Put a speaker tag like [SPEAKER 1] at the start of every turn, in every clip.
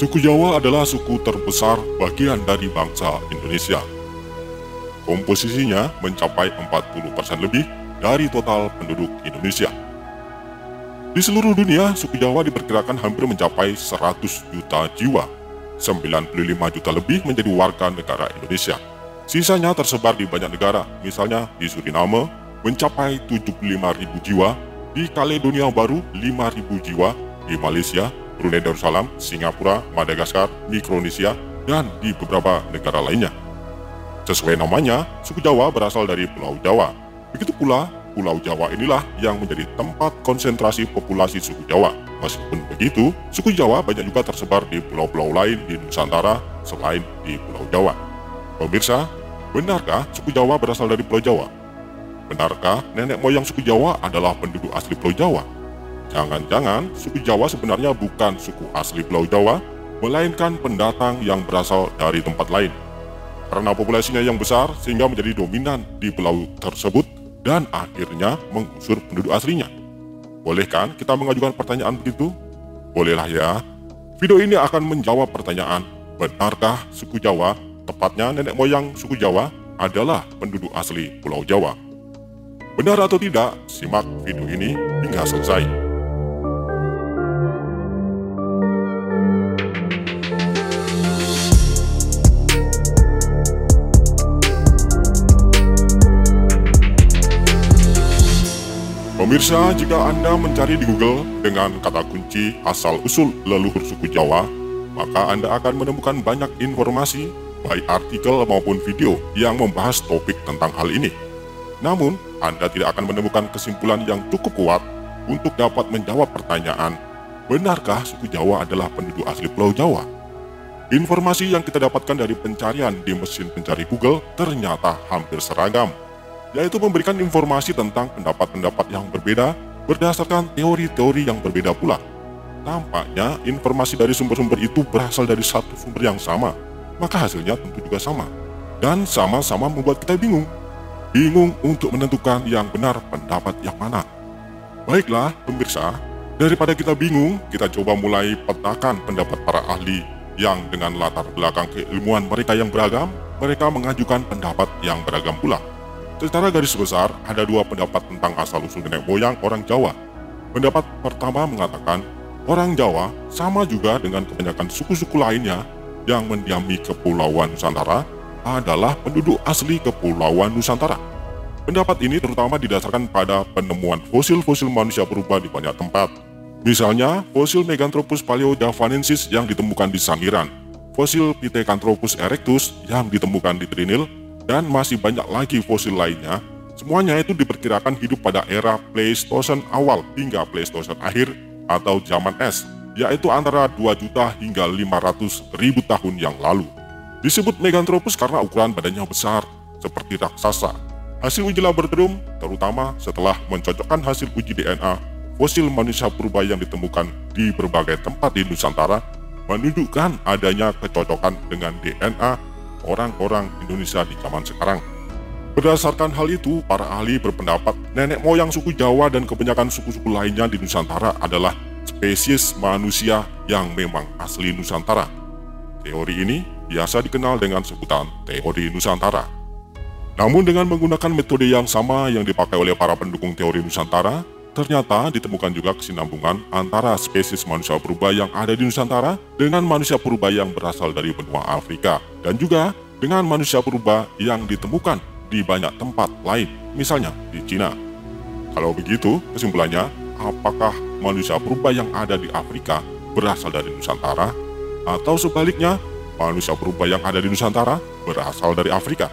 [SPEAKER 1] Suku Jawa adalah suku terbesar bagian dari bangsa Indonesia. Komposisinya mencapai 40% lebih dari total penduduk Indonesia. Di seluruh dunia, suku Jawa diperkirakan hampir mencapai 100 juta jiwa. 95 juta lebih menjadi warga negara Indonesia. Sisanya tersebar di banyak negara, misalnya di Suriname mencapai 75.000 jiwa, di Kaledonia Baru 5.000 jiwa, di Malaysia, Brunei Darussalam, Singapura, Madagaskar, Mikronesia, dan di beberapa negara lainnya. Sesuai namanya, suku Jawa berasal dari Pulau Jawa. Begitu pula, Pulau Jawa inilah yang menjadi tempat konsentrasi populasi suku Jawa. Meskipun begitu, suku Jawa banyak juga tersebar di pulau-pulau lain di Nusantara selain di Pulau Jawa. Pemirsa, benarkah suku Jawa berasal dari Pulau Jawa? Benarkah nenek moyang suku Jawa adalah penduduk asli Pulau Jawa? Jangan-jangan suku Jawa sebenarnya bukan suku asli Pulau Jawa, melainkan pendatang yang berasal dari tempat lain. Karena populasinya yang besar sehingga menjadi dominan di pulau tersebut dan akhirnya mengusir penduduk aslinya. Boleh kan kita mengajukan pertanyaan begitu? Bolehlah ya. Video ini akan menjawab pertanyaan, benarkah suku Jawa, tepatnya nenek moyang suku Jawa, adalah penduduk asli Pulau Jawa? Benar atau tidak? Simak video ini hingga selesai. Pemirsa, jika Anda mencari di Google dengan kata kunci asal-usul leluhur suku Jawa, maka Anda akan menemukan banyak informasi, baik artikel maupun video yang membahas topik tentang hal ini. Namun, Anda tidak akan menemukan kesimpulan yang cukup kuat untuk dapat menjawab pertanyaan, benarkah suku Jawa adalah penduduk asli Pulau Jawa? Informasi yang kita dapatkan dari pencarian di mesin pencari Google ternyata hampir seragam, yaitu memberikan informasi tentang pendapat-pendapat yang berbeda berdasarkan teori-teori yang berbeda pula. Tampaknya informasi dari sumber-sumber itu berasal dari satu sumber yang sama, maka hasilnya tentu juga sama. Dan sama-sama membuat kita bingung. Bingung untuk menentukan yang benar pendapat yang mana. Baiklah pemirsa, daripada kita bingung, kita coba mulai petakan pendapat para ahli yang dengan latar belakang keilmuan mereka yang beragam, mereka mengajukan pendapat yang beragam pula. Secara garis besar, ada dua pendapat tentang asal-usul nenek moyang orang Jawa. Pendapat pertama mengatakan, orang Jawa sama juga dengan kebanyakan suku-suku lainnya yang mendiami Kepulauan Nusantara adalah penduduk asli Kepulauan Nusantara. Pendapat ini terutama didasarkan pada penemuan fosil-fosil manusia purba di banyak tempat. Misalnya, fosil Meganthropus paleojavanensis yang ditemukan di Sangiran, fosil Pithecanthropus erectus yang ditemukan di Trinil, dan masih banyak lagi fosil lainnya. Semuanya itu diperkirakan hidup pada era Pleistosen awal hingga Pleistosen akhir atau zaman es, yaitu antara 2 juta hingga 500.000 tahun yang lalu. Disebut Meganthropus karena ukuran badannya besar, seperti raksasa. Hasil uji laboratorium, terutama setelah mencocokkan hasil uji DNA, fosil manusia purba yang ditemukan di berbagai tempat di Nusantara, menunjukkan adanya kecocokan dengan DNA orang-orang Indonesia di zaman sekarang. Berdasarkan hal itu, para ahli berpendapat nenek moyang suku Jawa dan kebanyakan suku-suku lainnya di Nusantara adalah spesies manusia yang memang asli Nusantara. Teori ini biasa dikenal dengan sebutan teori Nusantara. Namun dengan menggunakan metode yang sama yang dipakai oleh para pendukung teori Nusantara, ternyata ditemukan juga kesinambungan antara spesies manusia purba yang ada di Nusantara dengan manusia purba yang berasal dari benua Afrika, dan juga dengan manusia purba yang ditemukan di banyak tempat lain, misalnya di Cina. Kalau begitu, kesimpulannya, apakah manusia purba yang ada di Afrika berasal dari Nusantara? Atau sebaliknya, manusia purba yang ada di Nusantara berasal dari Afrika?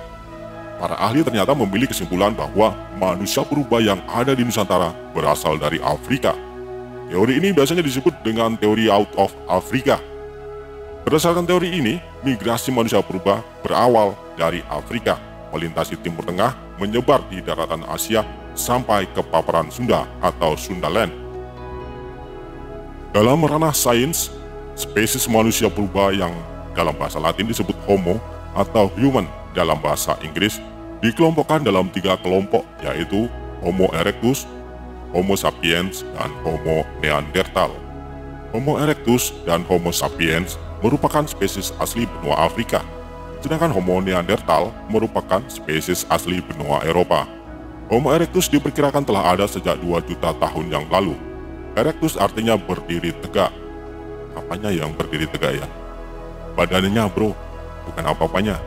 [SPEAKER 1] Para ahli ternyata memilih kesimpulan bahwa manusia purba yang ada di Nusantara berasal dari Afrika. Teori ini biasanya disebut dengan teori out of Africa. Berdasarkan teori ini, migrasi manusia purba berawal dari Afrika, melintasi Timur Tengah, menyebar di daratan Asia, sampai ke paparan Sunda atau Sundaland. Dalam ranah sains, spesies manusia purba yang dalam bahasa Latin disebut Homo atau human dalam bahasa Inggris, dikelompokkan dalam 3 kelompok, yaitu Homo erectus, Homo sapiens, dan Homo neanderthal. Homo erectus dan Homo sapiens merupakan spesies asli benua Afrika, sedangkan Homo neanderthal merupakan spesies asli benua Eropa. Homo erectus diperkirakan telah ada sejak 2 juta tahun yang lalu. Erectus artinya berdiri tegak. Apanya yang berdiri tegak ya? Badannya bro, bukan apa-apanya.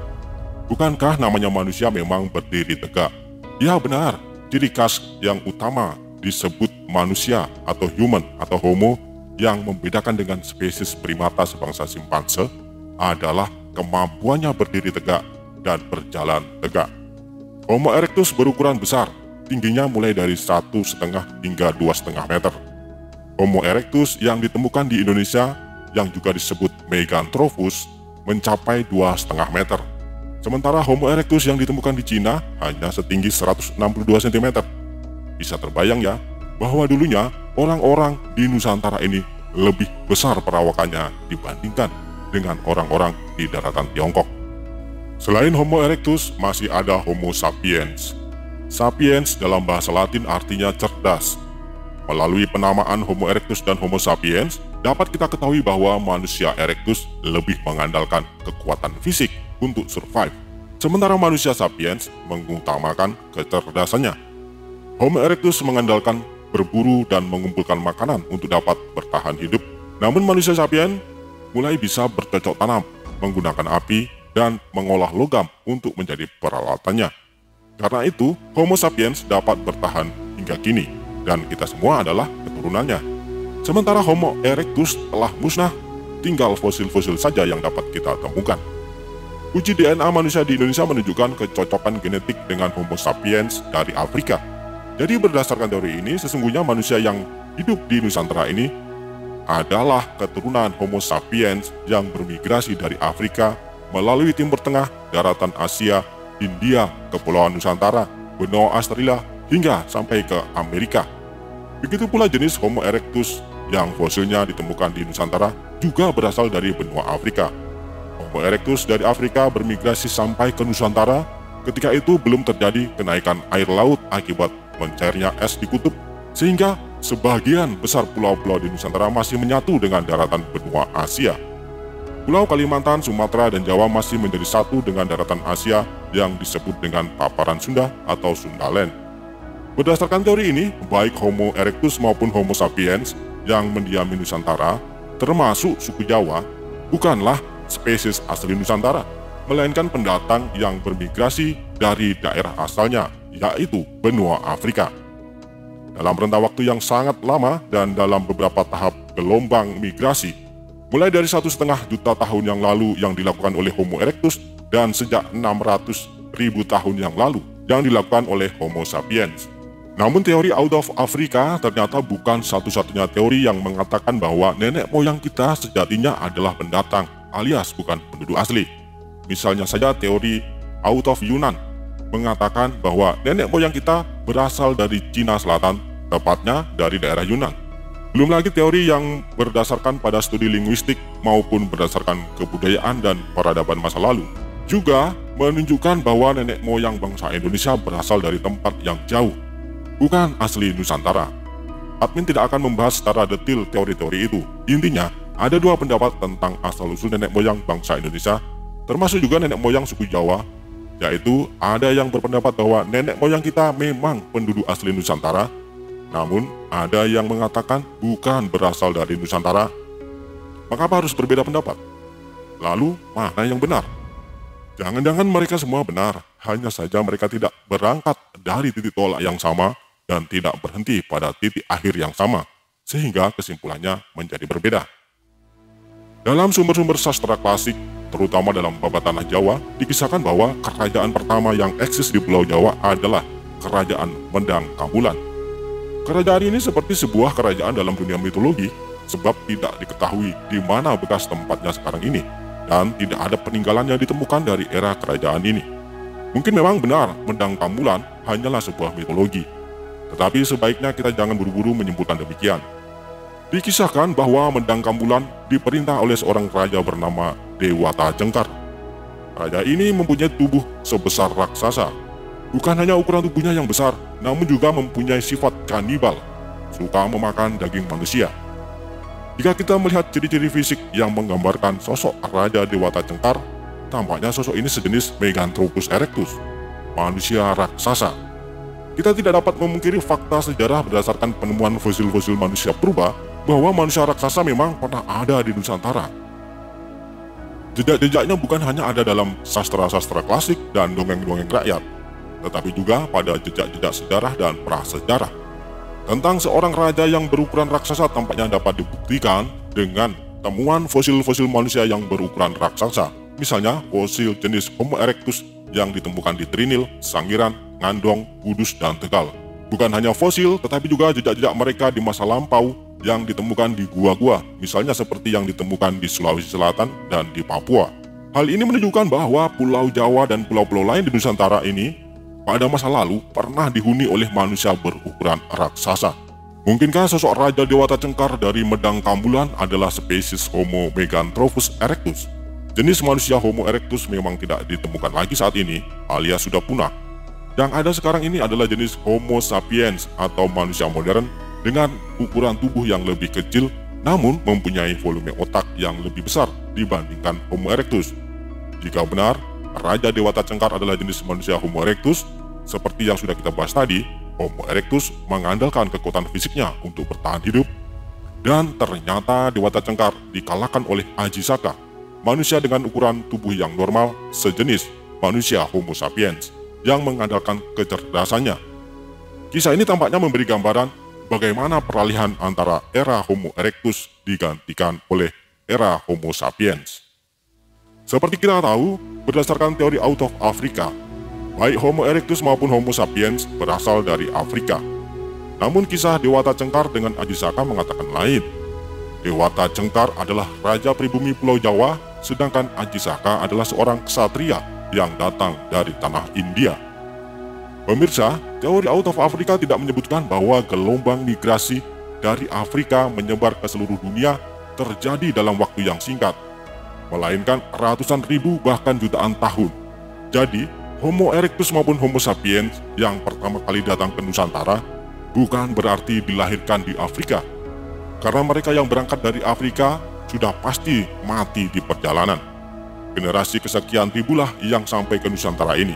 [SPEAKER 1] Bukankah namanya manusia memang berdiri tegak? Ya benar, ciri khas yang utama disebut manusia atau human atau homo yang membedakan dengan spesies primata sebangsa simpanse adalah kemampuannya berdiri tegak dan berjalan tegak. Homo erectus berukuran besar, tingginya mulai dari 1,5 hingga 2,5 meter. Homo erectus yang ditemukan di Indonesia yang juga disebut Meganthropus mencapai 2,5 meter. Sementara Homo erectus yang ditemukan di Cina hanya setinggi 162 cm. Bisa terbayang ya, bahwa dulunya orang-orang di Nusantara ini lebih besar perawakannya dibandingkan dengan orang-orang di daratan Tiongkok. Selain Homo erectus, masih ada Homo sapiens. Sapiens dalam bahasa Latin artinya cerdas. Melalui penamaan Homo erectus dan Homo sapiens, dapat kita ketahui bahwa manusia erectus lebih mengandalkan kekuatan fisik untuk survive, sementara manusia sapiens mengutamakan kecerdasannya. Homo erectus mengandalkan berburu dan mengumpulkan makanan untuk dapat bertahan hidup, namun manusia sapiens mulai bisa bercocok tanam, menggunakan api, dan mengolah logam untuk menjadi peralatannya. Karena itu, Homo sapiens dapat bertahan hingga kini, dan kita semua adalah keturunannya. Sementara Homo erectus telah musnah, tinggal fosil-fosil saja yang dapat kita temukan. Uji DNA manusia di Indonesia menunjukkan kecocokan genetik dengan Homo sapiens dari Afrika. Jadi berdasarkan teori ini, sesungguhnya manusia yang hidup di Nusantara ini adalah keturunan Homo sapiens yang bermigrasi dari Afrika melalui Timur Tengah, daratan Asia, India, Kepulauan Nusantara, benua Australia, hingga sampai ke Amerika. Begitu pula jenis Homo erectus yang fosilnya ditemukan di Nusantara juga berasal dari benua Afrika. Homo erectus dari Afrika bermigrasi sampai ke Nusantara. Ketika itu belum terjadi kenaikan air laut akibat mencairnya es di kutub, sehingga sebagian besar pulau-pulau di Nusantara masih menyatu dengan daratan benua Asia. Pulau Kalimantan, Sumatera, dan Jawa masih menjadi satu dengan daratan Asia yang disebut dengan paparan Sunda atau Sundaland. Berdasarkan teori ini, baik Homo erectus maupun Homo sapiens yang mendiami Nusantara, termasuk suku Jawa, bukanlah spesies asli Nusantara, melainkan pendatang yang bermigrasi dari daerah asalnya, yaitu benua Afrika. Dalam rentang waktu yang sangat lama dan dalam beberapa tahap gelombang migrasi, mulai dari 1,5 juta tahun yang lalu yang dilakukan oleh Homo erectus dan sejak 600.000 tahun yang lalu yang dilakukan oleh Homo sapiens. Namun teori out of Africa ternyata bukan satu-satunya teori yang mengatakan bahwa nenek moyang kita sejatinya adalah pendatang alias bukan penduduk asli. Misalnya saja teori out of Yunan mengatakan bahwa nenek moyang kita berasal dari Cina Selatan, tepatnya dari daerah Yunan. Belum lagi teori yang berdasarkan pada studi linguistik maupun berdasarkan kebudayaan dan peradaban masa lalu juga menunjukkan bahwa nenek moyang bangsa Indonesia berasal dari tempat yang jauh, bukan asli Nusantara. Admin tidak akan membahas secara detail teori-teori itu. Intinya, ada dua pendapat tentang asal-usul nenek moyang bangsa Indonesia, termasuk juga nenek moyang suku Jawa, yaitu ada yang berpendapat bahwa nenek moyang kita memang penduduk asli Nusantara, namun ada yang mengatakan bukan berasal dari Nusantara. Mengapa harus berbeda pendapat? Lalu, mana yang benar? Jangan-jangan mereka semua benar, hanya saja mereka tidak berangkat dari titik tolak yang sama dan tidak berhenti pada titik akhir yang sama, sehingga kesimpulannya menjadi berbeda. Dalam sumber-sumber sastra klasik, terutama dalam bab tanah Jawa, dikisahkan bahwa kerajaan pertama yang eksis di Pulau Jawa adalah Kerajaan Mendang Kambulan. Kerajaan ini seperti sebuah kerajaan dalam dunia mitologi, sebab tidak diketahui di mana bekas tempatnya sekarang ini, dan tidak ada peninggalan yang ditemukan dari era kerajaan ini. Mungkin memang benar Mendang Kambulan hanyalah sebuah mitologi, tetapi sebaiknya kita jangan buru-buru menyimpulkan demikian. Dikisahkan bahwa Mendang Kambulan diperintah oleh seorang raja bernama Dewata Jengkar. Raja ini mempunyai tubuh sebesar raksasa. Bukan hanya ukuran tubuhnya yang besar, namun juga mempunyai sifat kanibal, suka memakan daging manusia. Jika kita melihat ciri-ciri fisik yang menggambarkan sosok Raja Dewata Cengkar, tampaknya sosok ini sejenis Meganthropus erectus, manusia raksasa. Kita tidak dapat memungkiri fakta sejarah berdasarkan penemuan fosil-fosil manusia purba bahwa manusia raksasa memang pernah ada di Nusantara. Jejak-jejaknya bukan hanya ada dalam sastra-sastra klasik dan dongeng-dongeng rakyat, tetapi juga pada jejak-jejak sejarah dan prasejarah. Tentang seorang raja yang berukuran raksasa tampaknya dapat dibuktikan dengan temuan fosil-fosil manusia yang berukuran raksasa. Misalnya fosil jenis Homo erectus yang ditemukan di Trinil, Sangiran, Ngandong, Kudus, dan Tegal. Bukan hanya fosil, tetapi juga jejak-jejak mereka di masa lampau yang ditemukan di gua-gua, misalnya seperti yang ditemukan di Sulawesi Selatan dan di Papua. Hal ini menunjukkan bahwa Pulau Jawa dan pulau-pulau lain di Nusantara ini pada masa lalu pernah dihuni oleh manusia berukuran raksasa. Mungkinkah sosok Raja Dewata Cengkar dari Medang Kambulan adalah spesies Homo Meganthropus erectus? Jenis manusia Homo erectus memang tidak ditemukan lagi saat ini, alias sudah punah. Yang ada sekarang ini adalah jenis Homo sapiens atau manusia modern dengan ukuran tubuh yang lebih kecil namun mempunyai volume otak yang lebih besar dibandingkan Homo erectus. Jika benar, Raja Dewata Cengkar adalah jenis manusia Homo erectus, seperti yang sudah kita bahas tadi, Homo erectus mengandalkan kekuatan fisiknya untuk bertahan hidup, dan ternyata Dewata Cengkar dikalahkan oleh Aji Saka, manusia dengan ukuran tubuh yang normal sejenis manusia Homo sapiens yang mengandalkan kecerdasannya. Kisah ini tampaknya memberi gambaran bagaimana peralihan antara era Homo erectus digantikan oleh era Homo sapiens. Seperti kita tahu, berdasarkan teori out of Africa, baik Homo erectus maupun Homo sapiens berasal dari Afrika. Namun kisah Dewata Cengkar dengan Aji Saka mengatakan lain. Dewata Cengkar adalah raja pribumi Pulau Jawa, sedangkan Aji Saka adalah seorang ksatria yang datang dari tanah India. Pemirsa, teori out of Africa tidak menyebutkan bahwa gelombang migrasi dari Afrika menyebar ke seluruh dunia terjadi dalam waktu yang singkat, melainkan ratusan ribu bahkan jutaan tahun. Jadi, Homo erectus maupun Homo sapiens yang pertama kali datang ke Nusantara bukan berarti dilahirkan di Afrika, karena mereka yang berangkat dari Afrika sudah pasti mati di perjalanan. Generasi kesekian ribulah yang sampai ke Nusantara ini.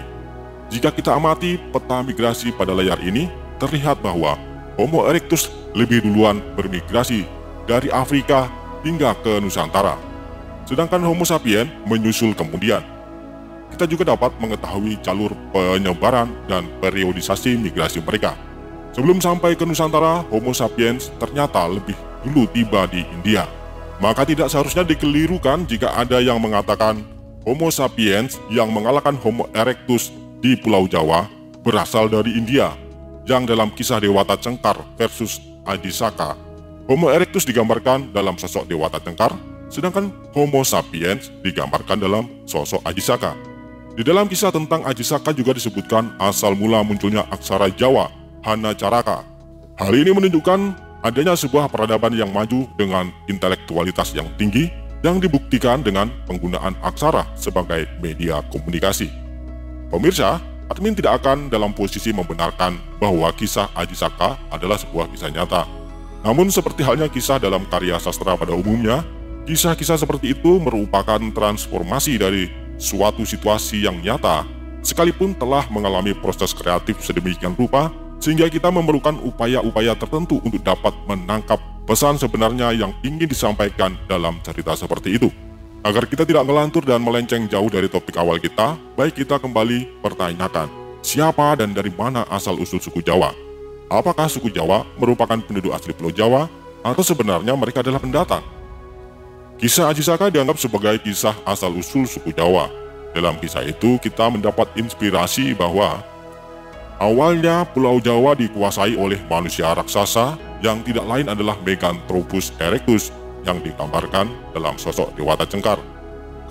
[SPEAKER 1] Jika kita amati peta migrasi pada layar ini, terlihat bahwa Homo erectus lebih duluan bermigrasi dari Afrika hingga ke Nusantara, sedangkan Homo sapiens menyusul kemudian. Kita juga dapat mengetahui jalur penyebaran dan periodisasi migrasi mereka. Sebelum sampai ke Nusantara, Homo sapiens ternyata lebih dulu tiba di India. Maka tidak seharusnya dikelirukan jika ada yang mengatakan Homo sapiens yang mengalahkan Homo erectus di Pulau Jawa berasal dari India, yang dalam kisah Dewata Cengkar versus Aji Saka, Homo erectus digambarkan dalam sosok Dewata Cengkar, sedangkan Homo sapiens digambarkan dalam sosok Aji Saka. Di dalam kisah tentang Aji Saka juga disebutkan asal mula munculnya aksara Jawa, Hana Caraka. Hal ini menunjukkan adanya sebuah peradaban yang maju dengan intelektualitas yang tinggi yang dibuktikan dengan penggunaan aksara sebagai media komunikasi. Pemirsa, admin tidak akan dalam posisi membenarkan bahwa kisah Aji Saka adalah sebuah kisah nyata. Namun seperti halnya kisah dalam karya sastra pada umumnya, kisah-kisah seperti itu merupakan transformasi dari suatu situasi yang nyata, sekalipun telah mengalami proses kreatif sedemikian rupa, sehingga kita memerlukan upaya-upaya tertentu untuk dapat menangkap pesan sebenarnya yang ingin disampaikan dalam cerita seperti itu. Agar kita tidak ngelantur dan melenceng jauh dari topik awal kita, baik kita kembali pertanyakan, siapa dan dari mana asal-usul suku Jawa? Apakah suku Jawa merupakan penduduk asli Pulau Jawa, atau sebenarnya mereka adalah pendatang? Kisah Aji Saka dianggap sebagai kisah asal-usul suku Jawa. Dalam kisah itu kita mendapat inspirasi bahwa awalnya Pulau Jawa dikuasai oleh manusia raksasa yang tidak lain adalah Meganthropus erectus yang digambarkan dalam sosok Dewata Cengkar.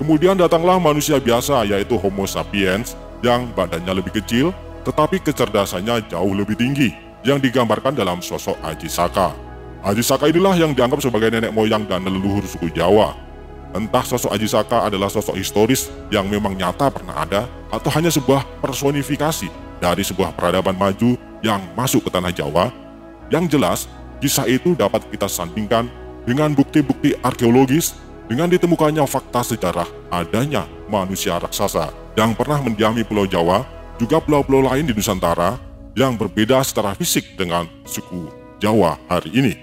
[SPEAKER 1] Kemudian datanglah manusia biasa yaitu Homo sapiens yang badannya lebih kecil tetapi kecerdasannya jauh lebih tinggi yang digambarkan dalam sosok Aji Saka. Aji Saka inilah yang dianggap sebagai nenek moyang dan leluhur suku Jawa. Entah sosok Aji Saka adalah sosok historis yang memang nyata pernah ada, atau hanya sebuah personifikasi dari sebuah peradaban maju yang masuk ke tanah Jawa. Yang jelas, kisah itu dapat kita sandingkan dengan bukti-bukti arkeologis, dengan ditemukannya fakta sejarah adanya manusia raksasa yang pernah mendiami Pulau Jawa, juga pulau-pulau lain di Nusantara yang berbeda secara fisik dengan suku Jawa hari ini.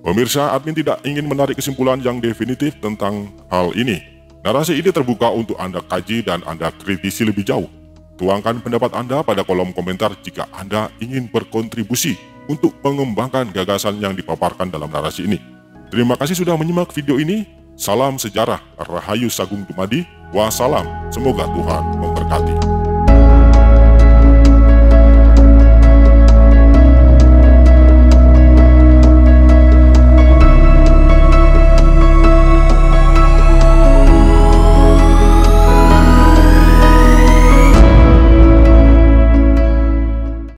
[SPEAKER 1] Pemirsa, admin tidak ingin menarik kesimpulan yang definitif tentang hal ini. Narasi ini terbuka untuk Anda kaji dan Anda kritisi lebih jauh. Tuangkan pendapat Anda pada kolom komentar jika Anda ingin berkontribusi untuk mengembangkan gagasan yang dipaparkan dalam narasi ini. Terima kasih sudah menyimak video ini. Salam sejarah, Rahayu Sagung Dumadi. Wassalam, semoga Tuhan memberkati.